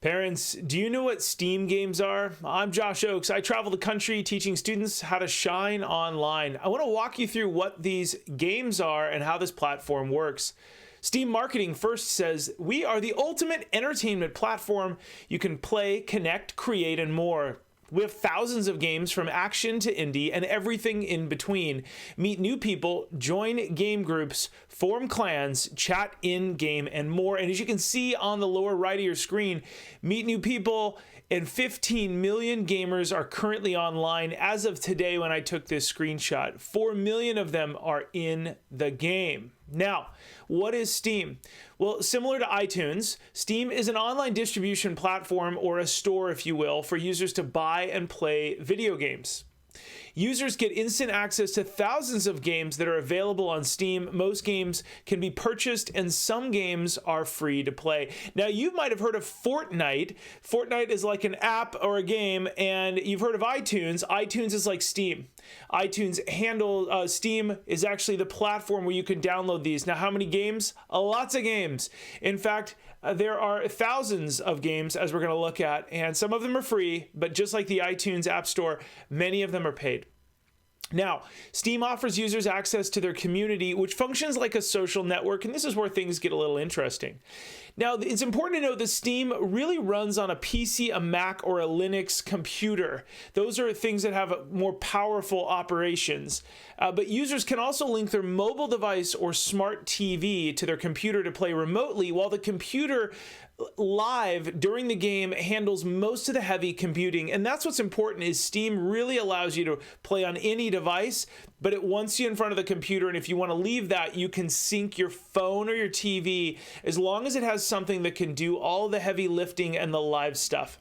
Parents, do you know what STEAM games are? I'm Josh Ochs. I travel the country teaching students how to shine online. I want to walk you through what these games are and how this platform works. STEAM Marketing first says, we are the ultimate entertainment platform. You can play, connect, create, and more. We have thousands of games from action to indie and everything in between. Meet new people, join game groups, form clans, chat in-game, and more. And as you can see on the lower right of your screen, meet new people, and 15 million gamers are currently online as of today when I took this screenshot. 4 million of them are in the game. Now, what is Steam? Well, similar to iTunes, Steam is an online distribution platform, or a store, if you will, for users to buy and play video games. Users get instant access to thousands of games that are available on Steam. Most games can be purchased, and some games are free to play. Now, you might have heard of Fortnite. Fortnite is like an app or a game, and you've heard of iTunes. iTunes is like Steam. Steam is actually the platform where you can download these. Now, how many games? Lots of games. In fact, there are thousands of games, as we're going to look at, and some of them are free, but just like the iTunes App Store, many of them are paid. Now, Steam offers users access to their community, which functions like a social network, and this is where things get a little interesting. Now, it's important to note that Steam really runs on a PC, a Mac, or a Linux computer. Those are things that have more powerful operations. But users can also link their mobile device or smart TV to their computer to play remotely, while the computer live during the game handles most of the heavy computing. And that's what's important, is Steam really allows you to play on any device, but it wants you in front of the computer. And if you want to leave that, you can sync your phone or your TV, as long as it has something that can do all the heavy lifting and the live stuff.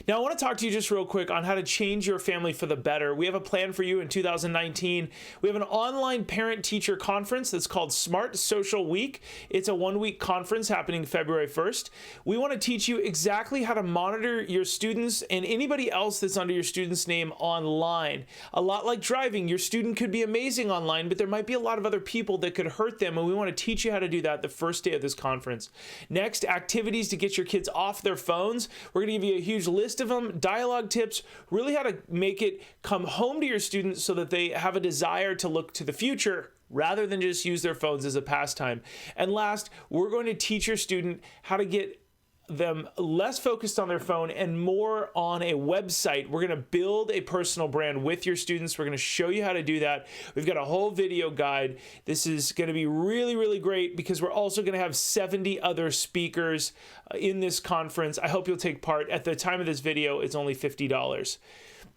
Now, I want to talk to you just real quick on how to change your family for the better. We have a plan for you in 2019. We have an online parent-teacher conference that's called Smart Social Week. It's a one-week conference happening February 1st. We want to teach you exactly how to monitor your students and anybody else that's under your student's name online. A lot like driving, your student could be amazing online, but there might be a lot of other people that could hurt them, and we want to teach you how to do that the first day of this conference. Next, activities to get your kids off their phones. We're going to give you a huge list of them, dialogue tips, really how to make it come home to your students so that they have a desire to look to the future rather than just use their phones as a pastime. And last, we're going to teach your student how to get them less focused on their phone and more on a website. We're going to build a personal brand with your students. We're going to show you how to do that. We've got a whole video guide. This is going to be really, really great, because we're also going to have 70 other speakers in this conference. I hope you'll take part. At the time of this video, it's only $50.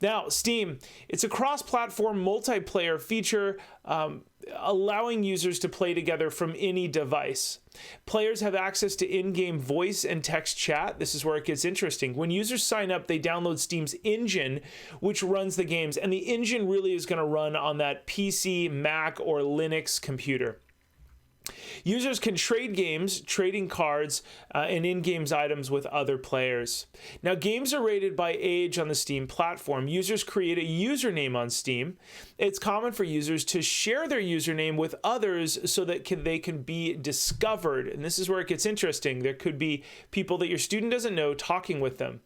Now, Steam, it's a cross-platform multiplayer feature, allowing users to play together from any device. Players have access to in-game voice and text chat. This is where it gets interesting. When users sign up, they download Steam's engine, which runs the games, and the engine really is going to run on that PC, Mac, or Linux computer. Users can trade games, trading cards, and in-game items with other players. Now, games are rated by age on the Steam platform. Users create a username on Steam. It's common for users to share their username with others so that they can be discovered. And this is where it gets interesting. There could be people that your student doesn't know talking with them.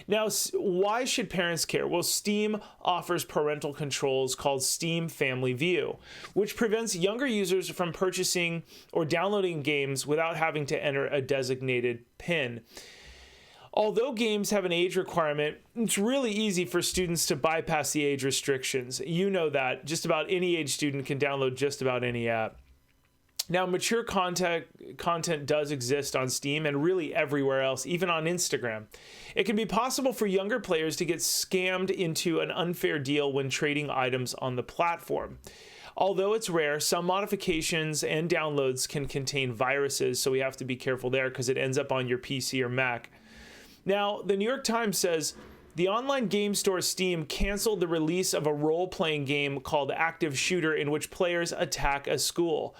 Now, why should parents care? Well, Steam offers parental controls called Steam Family View, which prevents younger users from purchasing or downloading games without having to enter a designated PIN. Although games have an age requirement, it's really easy for students to bypass the age restrictions. You know that. Just about any age student can download just about any app. Now, mature content does exist on Steam and really everywhere else, even on Instagram. It can be possible for younger players to get scammed into an unfair deal when trading items on the platform. Although it's rare, some modifications and downloads can contain viruses, so we have to be careful there because it ends up on your PC or Mac. Now, the New York Times says, the online game store Steam canceled the release of a role-playing game called Active Shooter, in which players attack a school.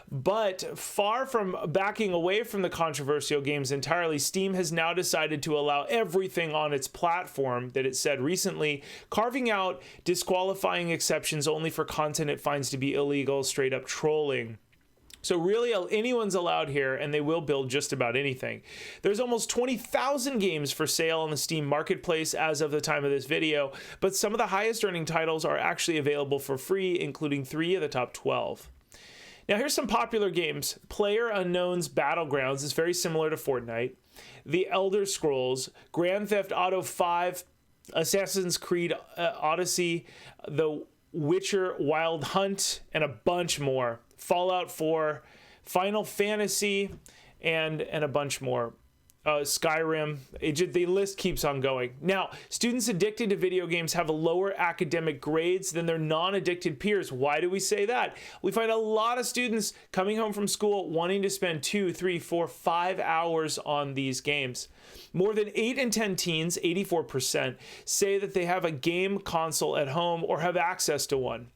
But far from backing away from the controversial games entirely, Steam has now decided to allow everything on its platform that it said recently, carving out disqualifying exceptions only for content it finds to be illegal, straight up trolling. So really, anyone's allowed here, and they will build just about anything. There's almost 20,000 games for sale on the Steam Marketplace as of the time of this video, but some of the highest earning titles are actually available for free, including 3 of the top 12. Now here's some popular games. PlayerUnknown's Battlegrounds is very similar to Fortnite. The Elder Scrolls, Grand Theft Auto 5, Assassin's Creed Odyssey, The Witcher Wild Hunt, and a bunch more. Fallout 4, Final Fantasy, and a bunch more. Skyrim. The list keeps on going. Now, students addicted to video games have lower academic grades than their non-addicted peers. Why do we say that? We find a lot of students coming home from school wanting to spend 2, 3, 4, 5 hours on these games. More than 8 in 10 teens, 84%, say that they have a game console at home or have access to one.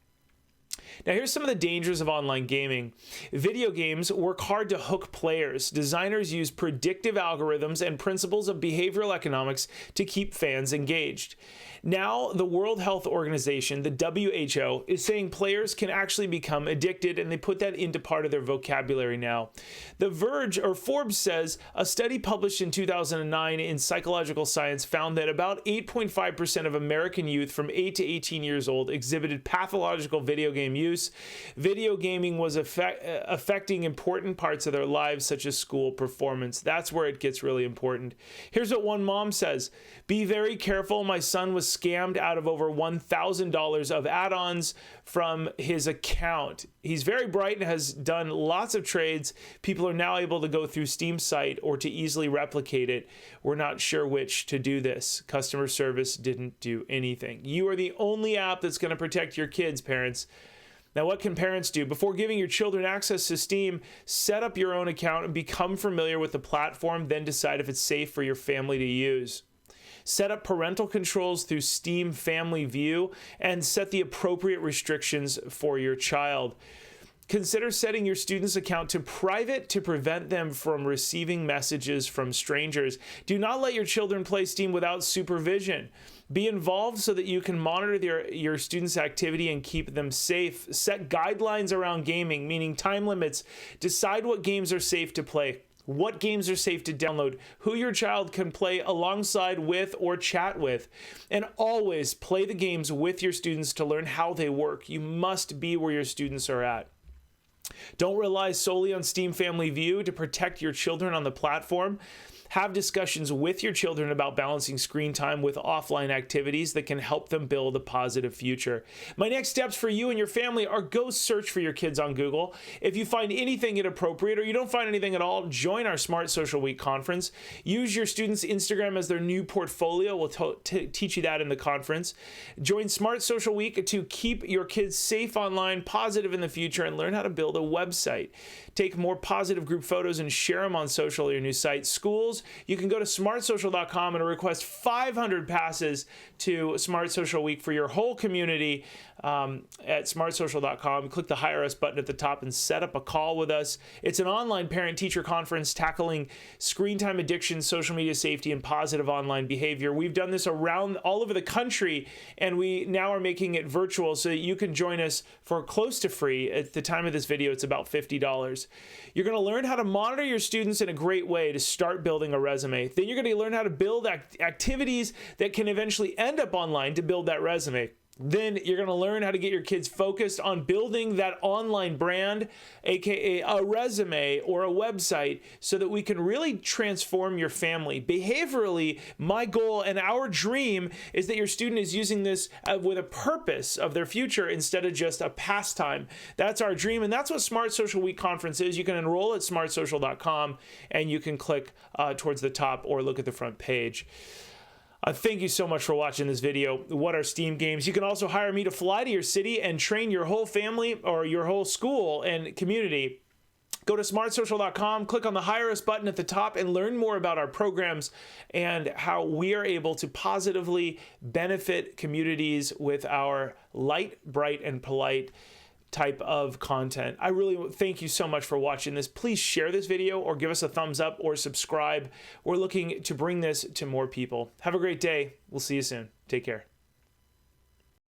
Now here's some of the dangers of online gaming. Video games work hard to hook players. Designers use predictive algorithms and principles of behavioral economics to keep fans engaged. Now, the World Health Organization, the WHO, is saying players can actually become addicted, and they put that into part of their vocabulary now. The Verge, or Forbes, says a study published in 2009 in Psychological Science found that about 8.5% of American youth from 8 to 18 years old exhibited pathological video game use. Video gaming was affecting important parts of their lives, such as school performance. That's where it gets really important. Here's what one mom says: "Be very careful. My son was scammed out of over $1,000 of add-ons from his account. He's very bright and has done lots of trades. People are now able to go through Steam's site or to easily replicate it. We're not sure which to do this. Customer service didn't do anything." You are the only app that's going to protect your kids, parents. Now, what can parents do? Before giving your children access to Steam, set up your own account and become familiar with the platform, then decide if it's safe for your family to use. Set up parental controls through Steam Family View and set the appropriate restrictions for your child. Consider setting your student's account to private to prevent them from receiving messages from strangers. Do not let your children play Steam without supervision. Be involved so that you can monitor your students' activity and keep them safe. Set guidelines around gaming, meaning time limits. Decide what games are safe to play, what games are safe to download, who your child can play alongside with or chat with. And always play the games with your students to learn how they work. You must be where your students are at. Don't rely solely on Steam Family View to protect your children on the platform. Have discussions with your children about balancing screen time with offline activities that can help them build a positive future. My next steps for you and your family are: go search for your kids on Google. If you find anything inappropriate or you don't find anything at all, join our Smart Social Week conference. Use your students' Instagram as their new portfolio. We'll teach you that in the conference. Join Smart Social Week to keep your kids safe online, positive in the future, and learn how to build a website. Take more positive group photos and share them on social or your new site. Schools, you can go to smartsocial.com and request 500 passes to Smart Social Week for your whole community at smartsocial.com. Click the Hire Us button at the top and set up a call with us. It's an online parent-teacher conference tackling screen time addiction, social media safety, and positive online behavior. We've done this around all over the country, and we now are making it virtual so that you can join us for close to free. At the time of this video, it's about $50. You're going to learn how to monitor your students in a great way to start building a resume. Then you're going to learn how to build activities that can eventually end up online to build that resume. Then you're going to learn how to get your kids focused on building that online brand, aka a resume or a website, so that we can really transform your family. Behaviorally, my goal and our dream is that your student is using this with a purpose of their future instead of just a pastime. That's our dream, and that's what Smart Social Week Conference is. You can enroll at smartsocial.com, and you can click towards the top or look at the front page. Thank you so much for watching this video. What are Steam games? You can also hire me to fly to your city and train your whole family or your whole school and community. Go to smartsocial.com, click on the Hire Us button at the top, and learn more about our programs and how we are able to positively benefit communities with our light, bright, and polite type of content. I really thank you so much for watching this. Please share this video or give us a thumbs up or subscribe. We're looking to bring this to more people. Have a great day. We'll see you soon. Take care.